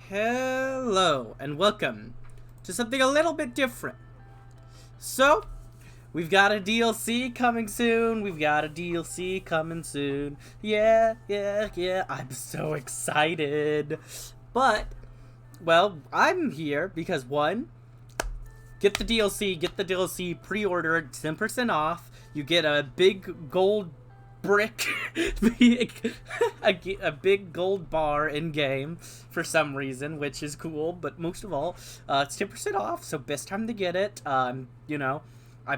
Hello, and welcome to something a little bit different. So, we've got a DLC coming soon. Yeah. I'm so excited. But, well, I'm here because one, get the DLC, pre-order it, 10% off. You get a big gold brick, a big gold bar in game for some reason, which is cool. But most of all, it's 10% off, so best time to get it. I'm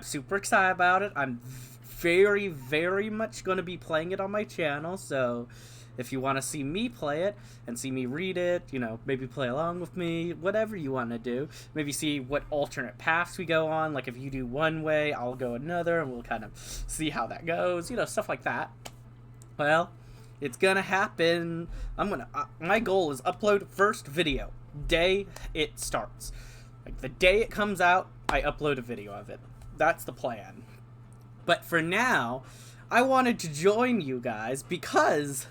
super excited about it. I'm very much going to be playing it on my channel, so if you want to see me play it and see me read it, maybe play along with me, whatever you want to do. Maybe see what alternate paths we go on. Like if you do one way, I'll go another, and we'll kind of see how that goes. Stuff like that. Well, it's gonna happen. My goal is upload first video day it starts. Like the day it comes out, I upload a video of it. That's the plan. But for now, I wanted to join you guys because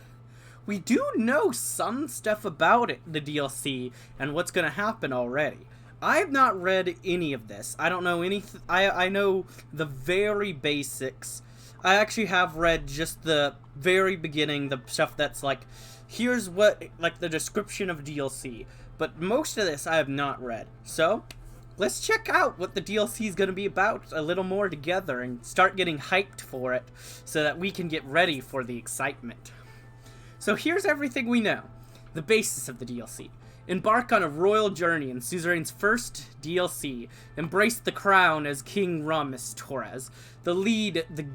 we do know some stuff about it, the DLC, and what's going to happen already. I have not read any of this. I don't know anything. I know the very basics. I actually have read just the very beginning, the stuff that's like, here's what, like the description of DLC. But most of this I have not read. So, let's check out what the DLC is going to be about a little more together and start getting hyped for it so that we can get ready for the excitement. So here's everything we know. The basis of the DLC. Embark on a royal journey in Suzerain's first DLC. Embrace the crown as King Ramos Torres. Lead the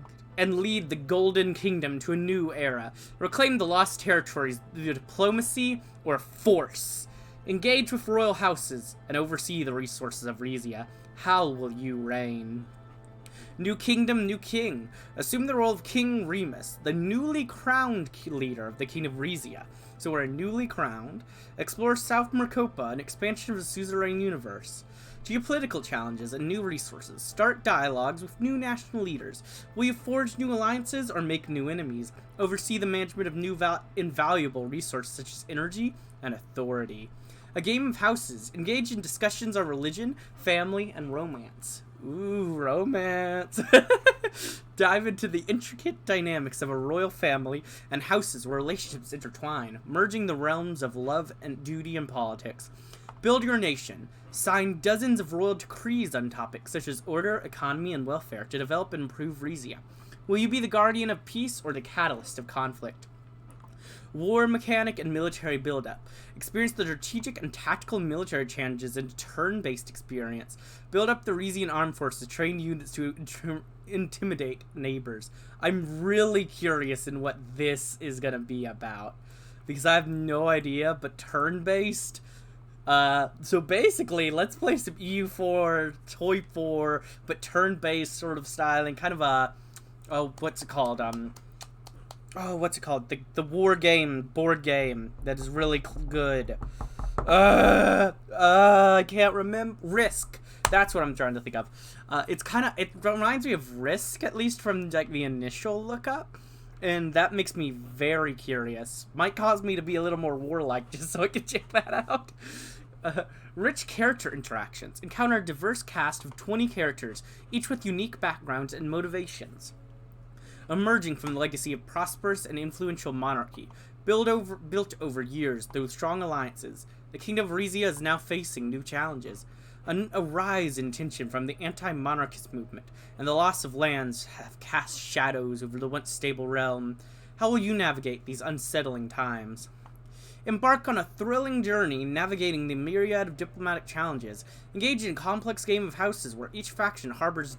Golden Kingdom to a new era. Reclaim the lost territories through diplomacy or force. Engage with royal houses and oversee the resources of Rizia. How will you reign? New kingdom, new king. Assume the role of King Remus, the newly crowned leader of the King of Rizia. So we're newly crowned. Explore South Mercopa, an expansion of the Suzerain universe. Geopolitical challenges and new resources. Start dialogues with new national leaders. Will you forge new alliances or make new enemies? Oversee the management of new invaluable resources such as energy and authority. A game of houses. Engage in discussions on religion, family, and romance. Ooh, romance. Dive into the intricate dynamics of a royal family and houses where relationships intertwine, merging the realms of love and duty and politics. Build your nation. Sign dozens of royal decrees on topics such as order, economy, and welfare to develop and improve Rizia. Will you be the guardian of peace or the catalyst of conflict? War mechanic and military buildup. Experience the strategic and tactical military challenges in turn-based experience. Build up the Rizian armed forces, train units to intimidate neighbors. I'm really curious in what this is going to be about, because I have no idea, but turn-based. So basically, let's play some EU4, Toy 4, but turn-based sort of styling, kind of a, what's it called, the war game, board game that is really good. I can't remember. Risk. That's what I'm trying to think of. It reminds me of Risk, at least from like the initial lookup. And that makes me very curious. Might cause me to be a little more warlike just so I can check that out. Rich character interactions. Encounter a diverse cast of 20 characters, each with unique backgrounds and motivations. Emerging from the legacy of prosperous and influential monarchy, built over years through strong alliances, the Kingdom of Rizia is now facing new challenges. A rise in tension from the anti-monarchist movement, and the loss of lands have cast shadows over the once stable realm. How will you navigate these unsettling times? Embark on a thrilling journey navigating the myriad of diplomatic challenges. Engage in a complex game of houses where each faction harbors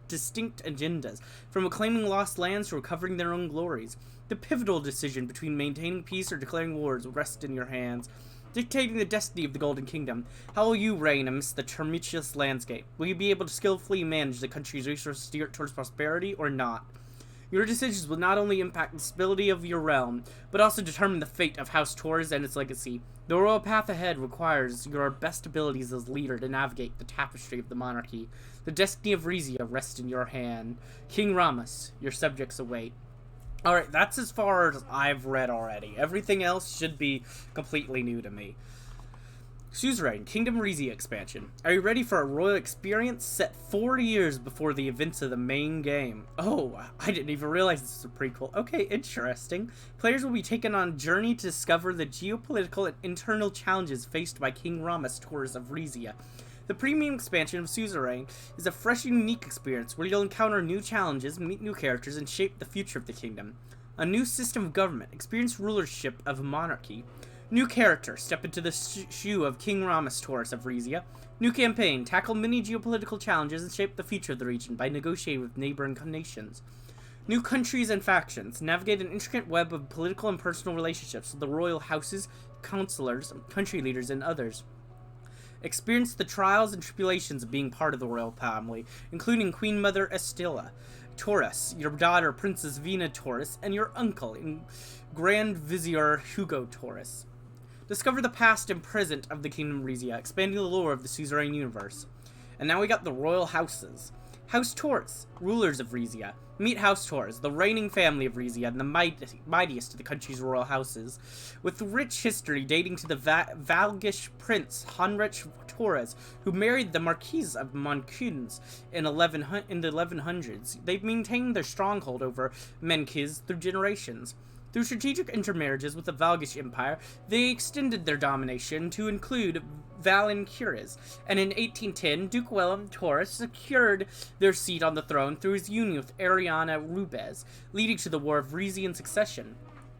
distinct agendas, from reclaiming lost lands to recovering their own glories. The pivotal decision between maintaining peace or declaring wars will rest in your hands, dictating the destiny of the Golden Kingdom. How will you reign amidst the tumultuous landscape? Will you be able to skillfully manage the country's resources steered towards prosperity or not? Your decisions will not only impact the stability of your realm, but also determine the fate of House Torres and its legacy. The royal path ahead requires your best abilities as leader to navigate the tapestry of the monarchy. The destiny of Rizia rests in your hand. King Ramos, your subjects await. Alright, that's as far as I've read already. Everything else should be completely new to me. Suzerain, Kingdom Rizia expansion. Are you ready for a royal experience set 40 years before the events of the main game? Oh, I didn't even realize this was a prequel. Okay, interesting. Players will be taken on a journey to discover the geopolitical and internal challenges faced by King Rama's tours of Rizia. The premium expansion of Suzerain is a fresh and unique experience where you'll encounter new challenges, meet new characters, and shape the future of the kingdom. A new system of government, experience rulership of a monarchy. New character, step into the shoe of King Ramos Taurus of Rizia. New campaign, tackle many geopolitical challenges and shape the future of the region by negotiating with neighboring nations. New countries and factions, navigate an intricate web of political and personal relationships with the royal houses, counselors, country leaders, and others. Experience the trials and tribulations of being part of the royal family, including Queen Mother Estilla Taurus, your daughter Princess Vina Taurus, and your uncle, Grand Vizier Hugo Taurus. Discover the past and present of the Kingdom Rizia, expanding the lore of the Suzerain universe. And now we got the royal houses. House Taurus, rulers of Rizia. Meet House Taurus, the reigning family of Rizia and the mightiest of the country's royal houses. With rich history dating to the Valgish prince Heinrich Taurus, who married the Marquise of Moncunes in the 1100s, they've maintained their stronghold over Menkiz through generations. Through strategic intermarriages with the Valgish Empire, they extended their domination to include Valenciennes, and in 1810, Duke Willem Taurus secured their seat on the throne through his union with Ariana Rubez, leading to the War of Rizian Succession.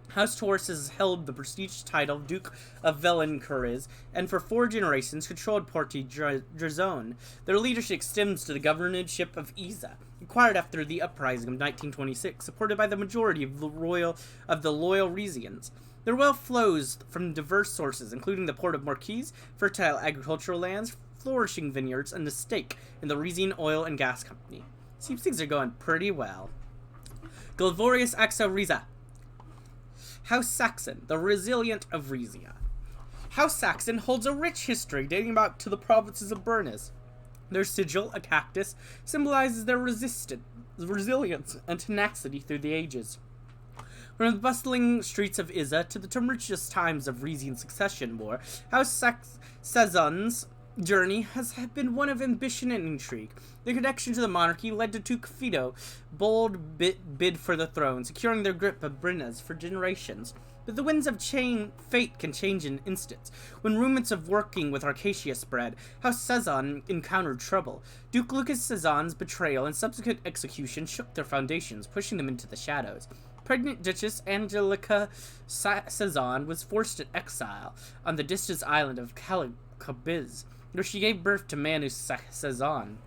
House Taurus has held the prestigious title of Duke of Valenciennes, and for 4 generations controlled Porte-Drazone. Their leadership extends to the governorship of Isa, acquired after the uprising of 1926, supported by the majority of the loyal Rizians. Their wealth flows from diverse sources, including the port of Marquise, fertile agricultural lands, flourishing vineyards, and a stake in the Rizian Oil and Gas Company. Seems things are going pretty well. Glorious Axa Riza. House Saxon, the resilient of Rizia. House Saxon holds a rich history dating back to the provinces of Bernese. Their sigil, a cactus, symbolizes their resilience and tenacity through the ages. From the bustling streets of Isa to the tumultuous times of Rizian Succession War, House Sazon's journey has been one of ambition and intrigue. Their connection to the monarchy led to Duke Fido bold bid for the throne, securing their grip of Brennes for generations. But the winds of fate can change in instants. When rumors of working with Arcacia spread, House Sazon encountered trouble. Duke Lucas Sazon's betrayal and subsequent execution shook their foundations, pushing them into the shadows. Pregnant Duchess Angelica Sazon was forced to exile on the distant island of Calacabiz, where she gave birth to Manus Sazon.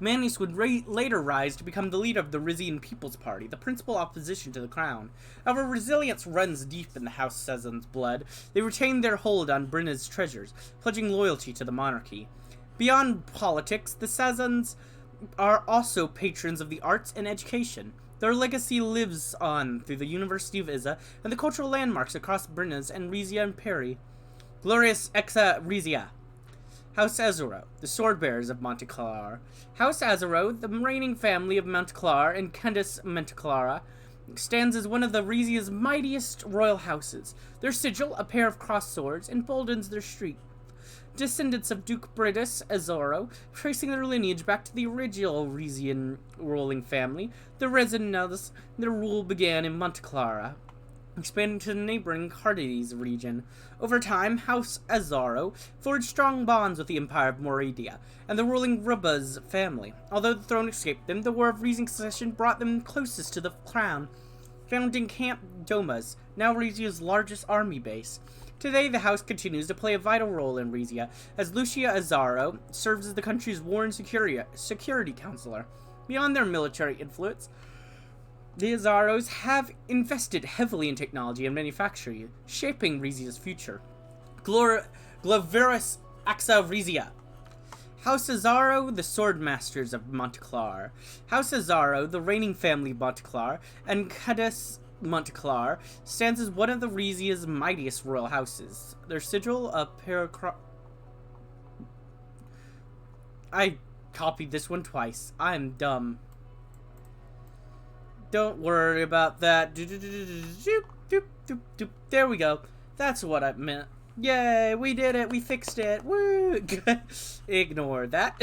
Manus would later rise to become the leader of the Rizian People's Party, the principal opposition to the crown. However, resilience runs deep in the House Sazon's blood. They retained their hold on Brenna's treasures, pledging loyalty to the monarchy. Beyond politics, the Sazons are also patrons of the arts and education. Their legacy lives on through the University of Isa and the cultural landmarks across Brennes and Rizia and Peri. Glorious Exa Rizia. House Azuro, the sword-bearers of Monteclar. House Azuro, the reigning family of Monteclar and Candace Monteclara, stands as one of the Rizia's mightiest royal houses. Their sigil, a pair of crossed swords, emboldens their street. Descendants of Duke Britus Azoro, tracing their lineage back to the original Rizian ruling family, the Resinellas, their rule began in Monteclara, expanding to the neighboring Cardides region. Over time, House Azaro forged strong bonds with the Empire of Moradia and the ruling Rubaz family. Although the throne escaped them, the War of Rizian Succession brought them closest to the crown, founding Camp Domas, now Rizia's largest army base. Today, the house continues to play a vital role in Rizia, as Lucia Azaro serves as the country's war and security counselor. Beyond their military influence, the Azaros have invested heavily in technology and manufacturing, shaping Rizia's future. Glorious Axa Rizia. House Azaro, the sword masters of Monteclar. House Azaro, the reigning family of Monteclar, and Cadiz Monteclar, stands as one of the Rizia's mightiest royal houses. Their sigil, a I copied this one twice. I'm dumb. Don't worry about that. There we go. That's what I meant. Yay, we did it. We fixed it. Woo! Ignore that.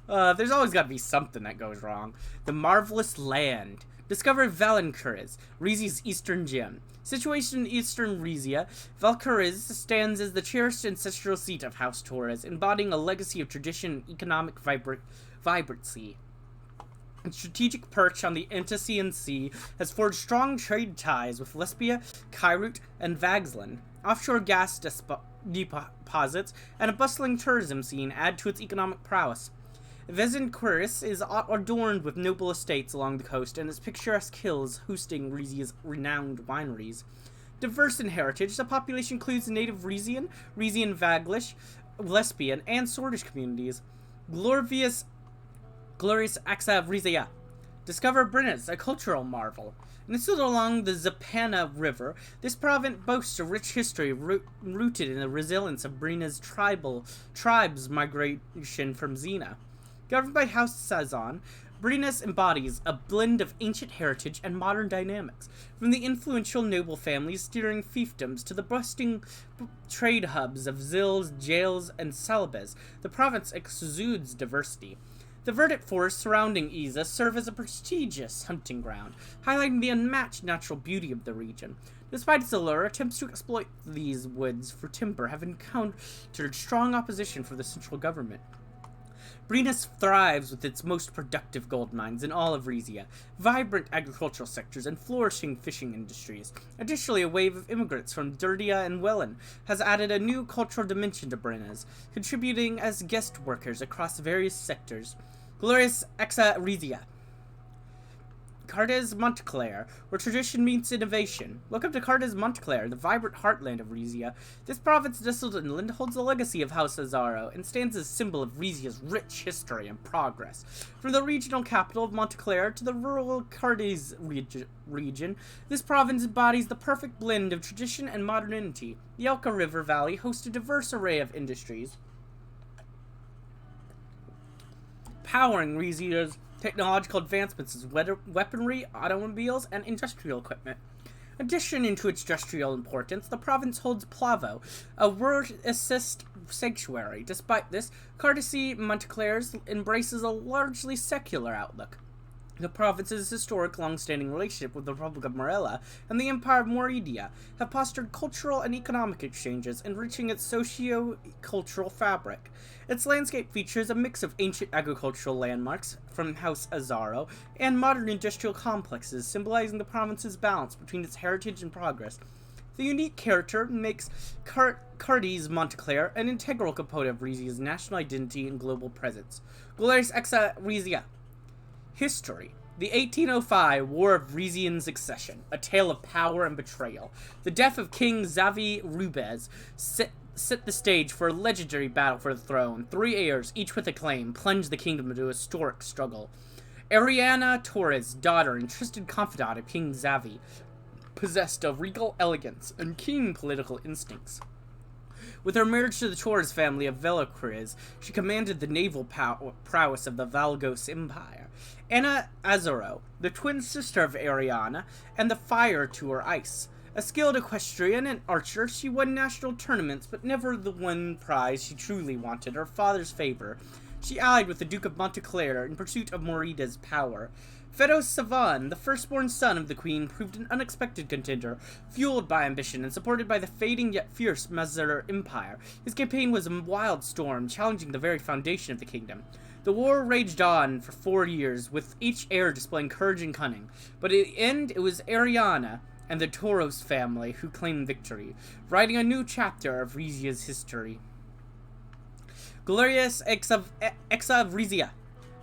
There's always got to be something that goes wrong. The Marvelous Land. Discover Valkyries, Rizia's eastern gem. Situated in eastern Rizia, Valkyries stands as the cherished ancestral seat of House Torres, embodying a legacy of tradition and economic vibrancy. Its strategic perch on the Antician Sea has forged strong trade ties with Lesbia, Kairut, and Vagslan. Offshore gas deposits and a bustling tourism scene add to its economic prowess. Vezinquiris is adorned with noble estates along the coast and its picturesque hills hosting Rizia's renowned wineries. Diverse in heritage, the population includes native Rizian Vaglish, Lesbian, and Sordish communities. Glorious Axa Rizia. Discover Brynnis, a cultural marvel. Nestled along the Zapana River, this province boasts a rich history rooted in the resilience of Brynnis tribes' migration from Xena. Governed by House Sazon, Brynnis embodies a blend of ancient heritage and modern dynamics, from the influential noble families steering fiefdoms to the bustling trade hubs of Zills, Jails, and Salabes. The province exudes diversity. The verdant forests surrounding Iza serve as a prestigious hunting ground, highlighting the unmatched natural beauty of the region. Despite its allure, attempts to exploit these woods for timber have encountered strong opposition from the central government. Brynnis thrives with its most productive gold mines in all of Rizia, vibrant agricultural sectors, and flourishing fishing industries. Additionally, a wave of immigrants from Durdia and Wellen has added a new cultural dimension to Brynnis, contributing as guest workers across various sectors. Glorious Exa Rizia. Cardes Montclair, where tradition meets innovation. Welcome to Cardes Montclair, the vibrant heartland of Rizia. This province nestled inland holds the legacy of House Azaro and stands as a symbol of Rizia's rich history and progress. From the regional capital of Montclair to the rural Cardes region, this province embodies the perfect blend of tradition and modernity. The Elka River Valley hosts a diverse array of industries, powering Rizia's technological advancements as weaponry, automobiles, and industrial equipment. Addition to its industrial importance, the province holds Plavo, a word-assist sanctuary. Despite this, Cardacy Montclair embraces a largely secular outlook. The province's historic long-standing relationship with the Republic of Morella and the Empire of Moridia have fostered cultural and economic exchanges, enriching its socio-cultural fabric. Its landscape features a mix of ancient agricultural landmarks from House Azaro and modern industrial complexes, symbolizing the province's balance between its heritage and progress. The unique character makes Cardes Montclair an integral component of Rizia's national identity and global presence. Glorious Exa Rizia. History. The 1805 War of Rizian Succession, a tale of power and betrayal. The death of King Xavi Rubez set the stage for a legendary battle for the throne. Three heirs, each with a claim, plunged the kingdom into a historic struggle. Ariana Torres, daughter and trusted confidant of King Xavi, possessed of regal elegance and keen political instincts. With her marriage to the Torres family of Velocris, she commanded the naval prowess of the Valgos Empire. Anna Azaro, the twin sister of Ariana, and the fire to her ice. A skilled equestrian and archer, she won national tournaments, but never the one prize she truly wanted, her father's favor. She allied with the Duke of Montclair in pursuit of Morida's power. Fedos Savan, the firstborn son of the queen, proved an unexpected contender, fueled by ambition and supported by the fading yet fierce Mazar Empire. His campaign was a wild storm, challenging the very foundation of the kingdom. The war raged on for 4 years, with each heir displaying courage and cunning. But in the end, it was Ariana and the Toros family who claimed victory, writing a new chapter of Rizia's history. Glorious Exa Rizia.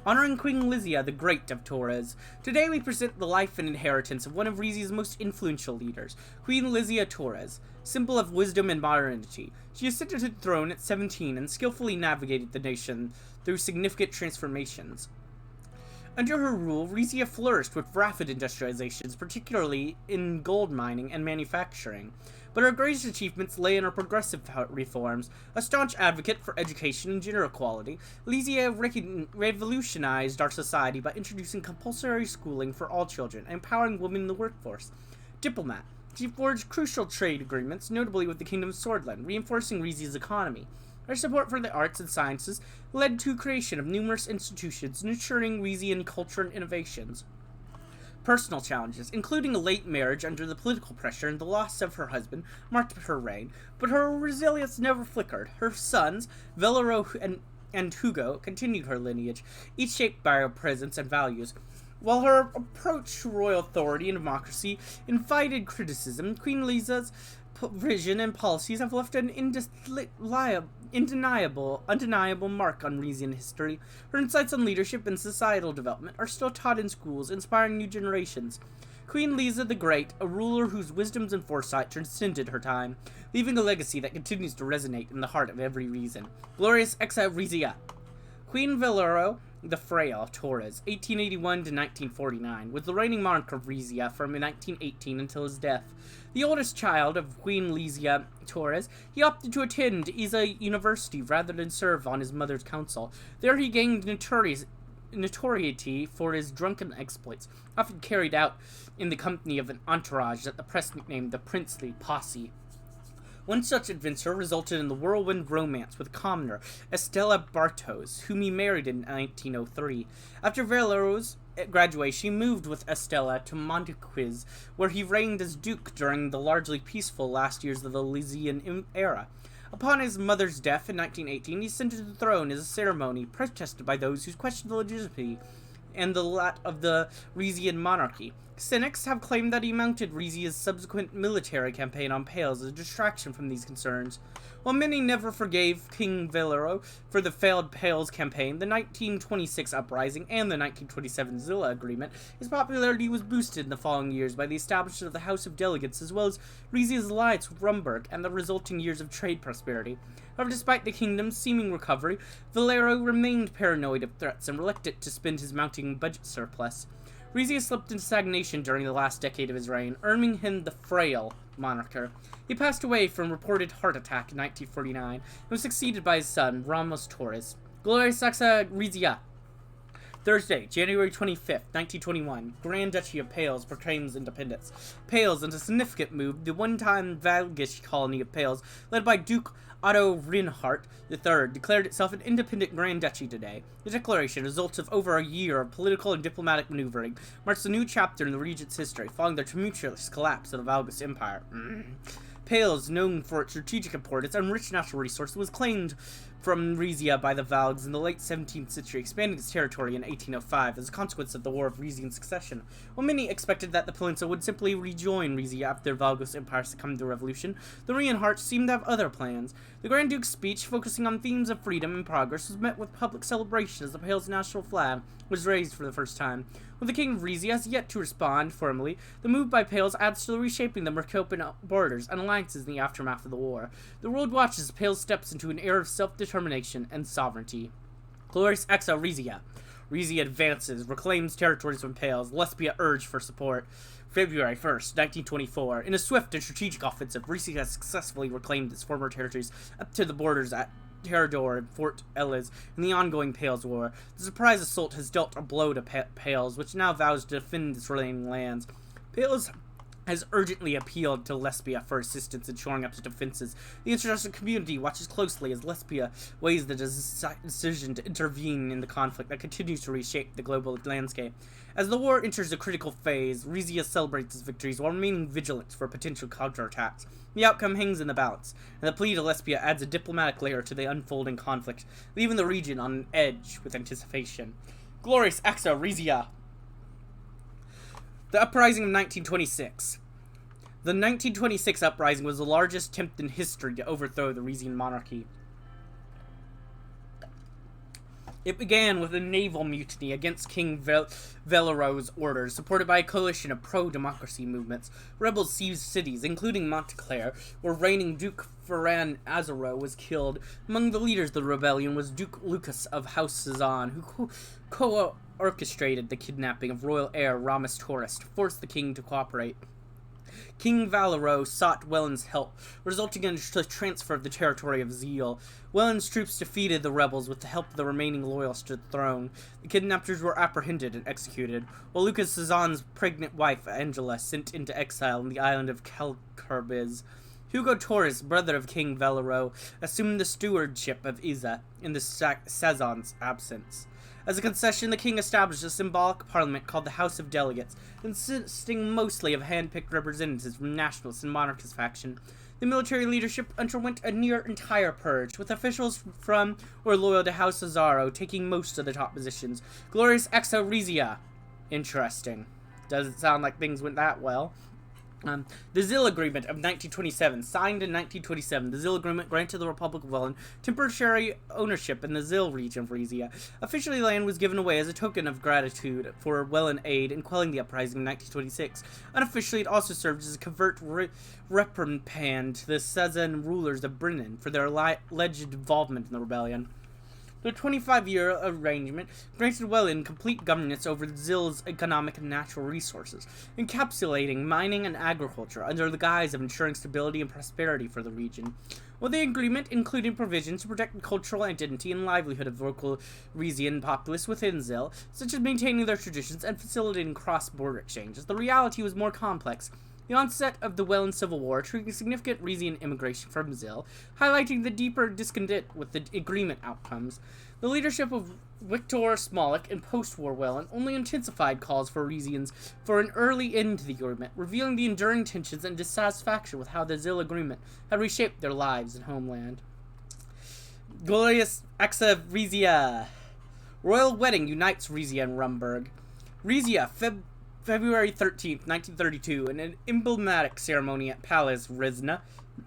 Honoring Queen Lizia, the Great of Torres. Today we present the life and inheritance of one of Rizia's most influential leaders, Queen Lizia Torres, symbol of wisdom and modernity. She ascended to the throne at 17 and skillfully navigated the nation through significant transformations. Under her rule, Rizia flourished with rapid industrializations, particularly in gold mining and manufacturing. But her greatest achievements lay in her progressive reforms. A staunch advocate for education and gender equality, Rizia revolutionized our society by introducing compulsory schooling for all children and empowering women in the workforce. Diplomat. She forged crucial trade agreements, notably with the Kingdom of Swordland, reinforcing Rizia's economy. Her support for the arts and sciences led to creation of numerous institutions, nurturing Rizian culture and innovations. Personal challenges, including a late marriage under the political pressure and the loss of her husband, marked her reign, but her resilience never flickered. Her sons, Velero and Hugo, continued her lineage, each shaped by her presence and values. While her approach to royal authority and democracy invited criticism, Queen Liza's vision and policies have left an undeniable mark on Rizian history. Her insights on leadership and societal development are still taught in schools, inspiring new generations. Queen Liza the Great, a ruler whose wisdoms and foresight transcended her time, leaving a legacy that continues to resonate in the heart of every Rizian. Glorious Exa Rizia. Queen Velero the Frail Torres, 1881 to 1949, was the reigning monarch of Rizia from 1918 until his death. The oldest child of Queen Rizia Torres, he opted to attend Isa University rather than serve on his mother's council. There he gained notoriety for his drunken exploits, often carried out in the company of an entourage that the press nicknamed the Princely Posse. One such adventure resulted in the whirlwind romance with commoner Estella Bartos, whom he married in 1903. After Valero's graduation, he moved with Estella to Montequiz, where he reigned as duke during the largely peaceful last years of the Lizian era. Upon his mother's death in 1918, he ascended to the throne as a ceremony protested by those who questioned the legitimacy and the lot of the Rizian monarchy. Cynics have claimed that he mounted Rizia's subsequent military campaign on Pales as a distraction from these concerns. While many never forgave King Velero for the failed Pales campaign, the 1926 uprising, and the 1927 Zilla Agreement, his popularity was boosted in the following years by the establishment of the House of Delegates as well as Rizia's alliance with Rumburg and the resulting years of trade prosperity. However, despite the kingdom's seeming recovery, Velero remained paranoid of threats and reluctant to spend his mounting budget surplus. Rizia slipped into stagnation during the last decade of his reign, earning him the Frail moniker. He passed away from reported heart attack in 1949 and was succeeded by his son, Ramos Torres. Gloria Saxa Rizia. Thursday, January 25th, 1921, Grand Duchy of Pales proclaims independence. Pales, in a significant move, the one-time Valgish colony of Pales, led by Duke Otto Reinhardt III, declared itself an independent Grand Duchy today. The declaration, result of over a year of political and diplomatic maneuvering, marks a new chapter in the region's history, following the tumultuous collapse of the Valgus Empire. Pales, known for its strategic importance and rich natural resources, was claimed from Rizia by the Valgs in the late 17th century, expanding its territory in 1805 as a consequence of the War of Rizian Succession. While many expected that the peninsula would simply rejoin Rizia after the Valgus Empire succumbed to the revolution, the Reinhardts seemed to have other plans. The Grand Duke's speech, focusing on themes of freedom and progress, was met with public celebration as the Pale's national flag was raised for the first time. While the King of Rizia has yet to respond formally, the move by Pales adds to the reshaping the Mercopan borders and alliances in the aftermath of the war. The world watches as Pales steps into an era of self-determination and sovereignty. Glorious Exa Rizia. Rizia advances, reclaims territories from Pales. Lesbia urged for support. February 1st, 1924. In a swift and strategic offensive, Rizia successfully reclaimed its former territories up to the borders at Terrador and Fort Eliz in the ongoing Pales War. The surprise assault has dealt a blow to Pales, which now vows to defend its remaining lands. Pales has urgently appealed to Lesbia for assistance in shoring up its defenses. The international community watches closely as Lesbia weighs the decision to intervene in the conflict that continues to reshape the global landscape. As the war enters a critical phase, Rizia celebrates its victories while remaining vigilant for potential counterattacks. The outcome hangs in the balance, and the plea to Lesbia adds a diplomatic layer to the unfolding conflict, leaving the region on edge with anticipation. Glorious Exa Rizia. The Uprising of 1926. The 1926 uprising was the largest attempt in history to overthrow the Rizian monarchy. It began with a naval mutiny against King Velero's orders, supported by a coalition of pro-democracy movements. Rebels seized cities, including Montclair, where reigning Duke Ferran Azaro was killed. Among the leaders of the rebellion was Duke Lucas of House Suzerain, who orchestrated the kidnapping of royal heir Ramos Torres to force the king to cooperate. King Valero sought Welland's help, resulting in the transfer of the territory of Zeal. Welland's troops defeated the rebels with the help of the remaining loyals to the throne. The kidnappers were apprehended and executed, while Lucas Cezanne's pregnant wife, Angela, sent into exile on the island of Calcarbiz. Hugo Torres, brother of King Valero, assumed the stewardship of Iza in the Cezanne's absence. As a concession, the king established a symbolic parliament called the House of Delegates, consisting mostly of hand-picked representatives from nationalist and monarchist faction. The military leadership underwent a near entire purge, with officials from or loyal to House Azaro taking most of the top positions. Glorious Exa Rizia. Interesting. Doesn't sound like things went that well. The Zil Agreement of 1927, signed in 1927, the Zil Agreement granted the Republic of Welland temporary ownership in the Zil region of Rizia. Officially, land was given away as a token of gratitude for Welland aid in quelling the uprising in 1926. Unofficially, it also served as a covert reprimand to the Suzerain rulers of Britain for their alleged involvement in the rebellion. The 25-year arrangement granted Welland complete governance over Zil's economic and natural resources, encapsulating mining and agriculture under the guise of ensuring stability and prosperity for the region. While the agreement included provisions to protect the cultural identity and livelihood of local Rizian populace within Zil, such as maintaining their traditions and facilitating cross-border exchanges, the reality was more complex. The onset of the Welland Civil War triggered significant Rizian immigration from Zil, highlighting the deeper discontent with the agreement outcomes. The leadership of Victor Smolik in post-war Welland only intensified calls for Rizians for an early end to the agreement, revealing the enduring tensions and dissatisfaction with how the Zil agreement had reshaped their lives and homeland. Glorious Exa Rizia. Royal wedding unites Rizia and Rumburg. Rizia, February 13th, 1932, in an emblematic ceremony at Palace Rizna,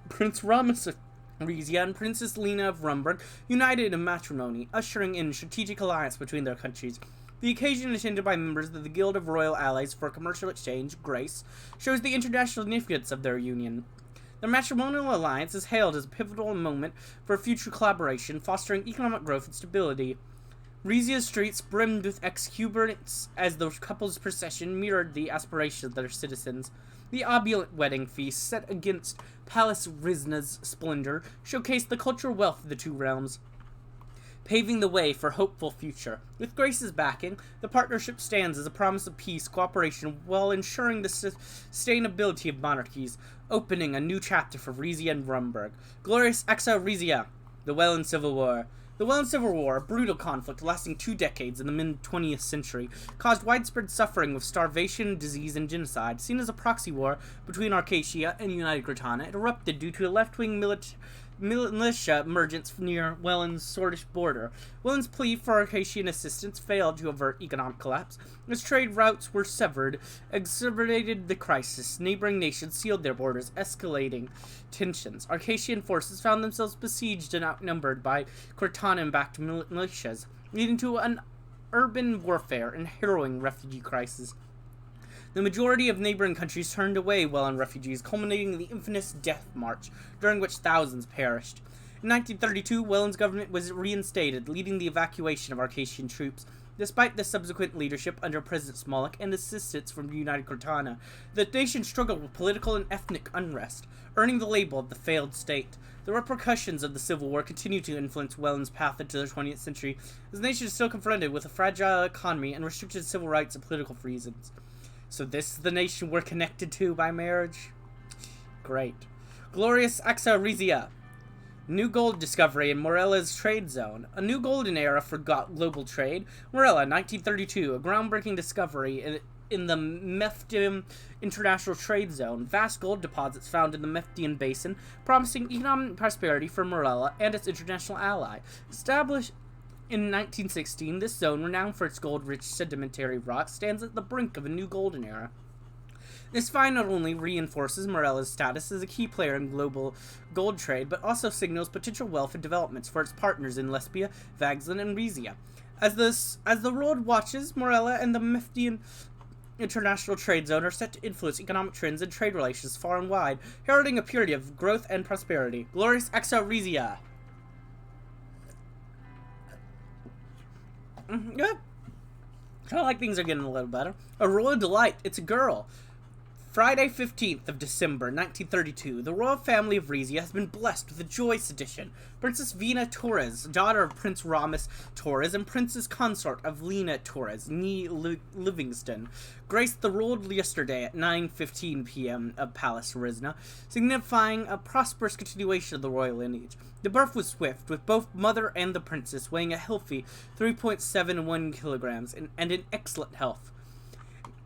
Prince Ramus of Rizia and Princess Lena of Rumburg united in matrimony, ushering in a strategic alliance between their countries. The occasion, attended by members of the Guild of Royal Allies for Commercial Exchange, GRACE, shows the international significance of their union. The matrimonial alliance is hailed as a pivotal moment for future collaboration, fostering economic growth and stability. Rizia's streets brimmed with exuberance as the couple's procession mirrored the aspirations of their citizens. The opulent wedding feast, set against Palace Rizna's splendor, showcased the cultural wealth of the two realms, paving the way for a hopeful future. With Grace's backing, the partnership stands as a promise of peace, cooperation, while ensuring the sustainability of monarchies, opening a new chapter for Rizia and Rumburg. Glorious Exa Rizia, the Welland Civil War. The Welland Civil War, a brutal conflict lasting 2 decades in the mid-20th century, caused widespread suffering with starvation, disease, and genocide. Seen as a proxy war between Arcadia and United Gratana, it erupted due to a left-wing militia emergence near Welland's Swedish border. Welland's plea for Arcadian assistance failed to avert economic collapse, as trade routes were severed, exacerbated the crisis. Neighboring nations sealed their borders, escalating tensions. Arcadian forces found themselves besieged and outnumbered by Gratana-backed militias, leading to an urban warfare and harrowing refugee crisis. The majority of neighboring countries turned away Welland refugees, culminating in the infamous Death March, during which thousands perished. In 1932, Welland's government was reinstated, leading the evacuation of Arcadian troops. Despite the subsequent leadership under President Smolik and assistance from the United Gratana, the nation struggled with political and ethnic unrest, earning the label of the failed state. The repercussions of the Civil War continue to influence Welland's path into the 20th century, as the nation is still confronted with a fragile economy and restricted civil rights and political reasons. So this is the nation we're connected to by marriage? Great. Glorious Exa Rizia. New gold discovery in Morella's trade zone. A new golden era for global trade. Morella, 1932, a groundbreaking discovery in the Meftian International Trade Zone. Vast gold deposits found in the Meftian Basin, promising economic prosperity for Morella and its international ally. Established in 1916, this zone, renowned for its gold-rich sedimentary rocks, stands at the brink of a new golden era. This find not only reinforces Morella's status as a key player in global gold trade, but also signals potential wealth and developments for its partners in Lesbia, Vagzlin, and Rizia. As the world watches, Morella and the Meftian International Trade Zone are set to influence economic trends and trade relations far and wide, heralding a period of growth and prosperity. Glorious Exa Rizia. Yeah. Kind of like things are getting a little better. A royal delight. It's a girl. Friday, 15th of December, 1932, the royal family of Rizia has been blessed with a joyous addition. Princess Vina Torres, daughter of Prince Ramus Torres and Princess Consort of Lena Torres, nee Livingston, graced the world yesterday at 9:15 p.m. of Palace Rizna, signifying a prosperous continuation of the royal lineage. The birth was swift, with both mother and the princess weighing a healthy 3.71 kilograms and in excellent health.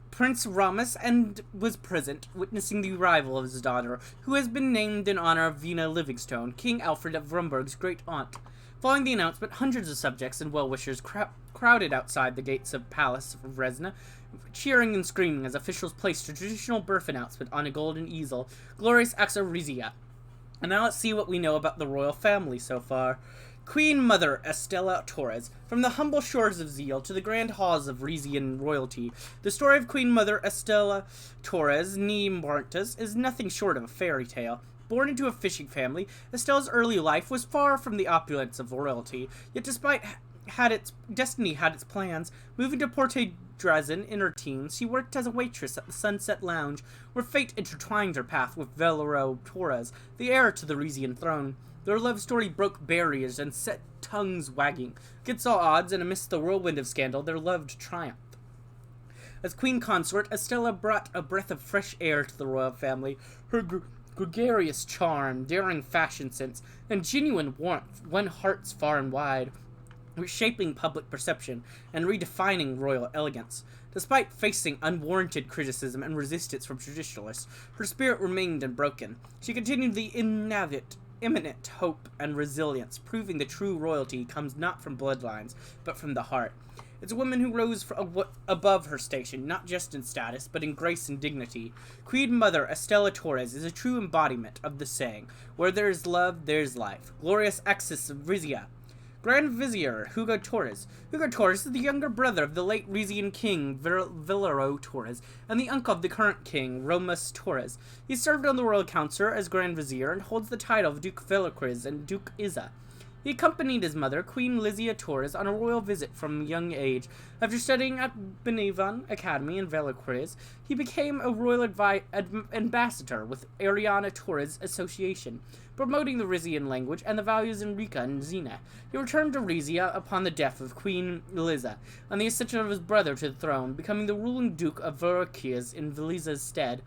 Prince Ramus was present, witnessing the arrival of his daughter, who has been named in honor of Vina Livingstone, King Alfred of Vrumberg's great-aunt. Following the announcement, hundreds of subjects and well-wishers crowded outside the gates of Palace of Resna, cheering and screaming as officials placed a traditional birth announcement on a golden easel, Glorious Axa Rizia. And now let's see what we know about the royal family so far. Queen Mother Estella Torres. From the humble shores of Zeal to the grand halls of Rizian royalty, the story of Queen Mother Estella Torres nee Martas is nothing short of a fairy tale. Born into a fishing family, Estella's early life was far from the opulence of royalty, yet despite destiny had its plans. Moving to Porte Drazen in her teens, she worked as a waitress at the Sunset Lounge, where fate intertwined her path with Velero Torres, the heir to the Rizian throne. Their love story broke barriers and set tongues wagging. Against all odds, and amidst the whirlwind of scandal, their love triumphed. As queen consort, Estella brought a breath of fresh air to the royal family. Her gregarious charm, daring fashion sense, and genuine warmth won hearts far and wide, reshaping public perception and redefining royal elegance. Despite facing unwarranted criticism and resistance from traditionalists, her spirit remained unbroken. She continued the imminent hope and resilience, proving the true royalty comes not from bloodlines, but from the heart. It's a woman who rose above her station, not just in status, but in grace and dignity. Queen Mother Estella Torres is a true embodiment of the saying, where there is love, there is life. Glorious Axis of Rizia. Grand Vizier Hugo Torres. Hugo Torres is the younger brother of the late Rizian king Velero Torres and the uncle of the current king Romus Torres. He served on the royal council as Grand Vizier and holds the title of Duke Velocris and Duke Iza. He accompanied his mother, Queen Rizia Torres, on a royal visit from a young age. After studying at Benevan Academy in Velocris, he became a royal ambassador with Ariana Torres Association, promoting the Rizian language and the values in Rika and Zina. He returned to Rizia upon the death of Queen Liza, and the ascension of his brother to the throne, becoming the ruling Duke of Velocris in Liza's stead.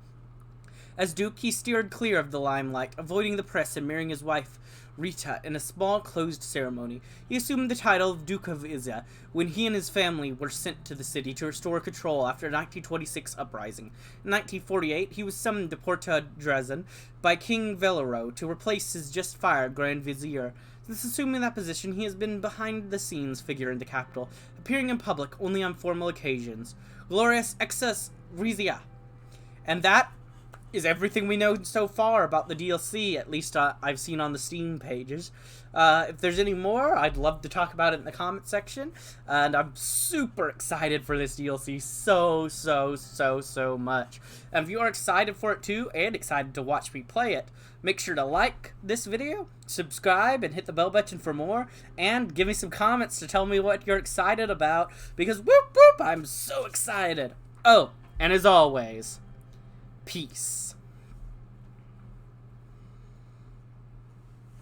As Duke, he steered clear of the limelight, avoiding the press and marrying his wife, Rita, in a small, closed ceremony. He assumed the title of Duke of Iza when he and his family were sent to the city to restore control after the 1926 uprising. In 1948, he was summoned to Porta Drazen by King Velero to replace his just-fired Grand Vizier. Since assuming that position, he has been behind-the-scenes figure in the capital, appearing in public only on formal occasions. Glorious Excess Rizia. And that is everything we know so far about the DLC, at least I've seen on the Steam pages. If there's any more, I'd love to talk about it in the comment section, and I'm super excited for this DLC so much. And if you are excited for it too, and excited to watch me play it, make sure to like this video, subscribe, and hit the bell button for more, and give me some comments to tell me what you're excited about, because whoop whoop, I'm so excited. Oh, and as always, peace.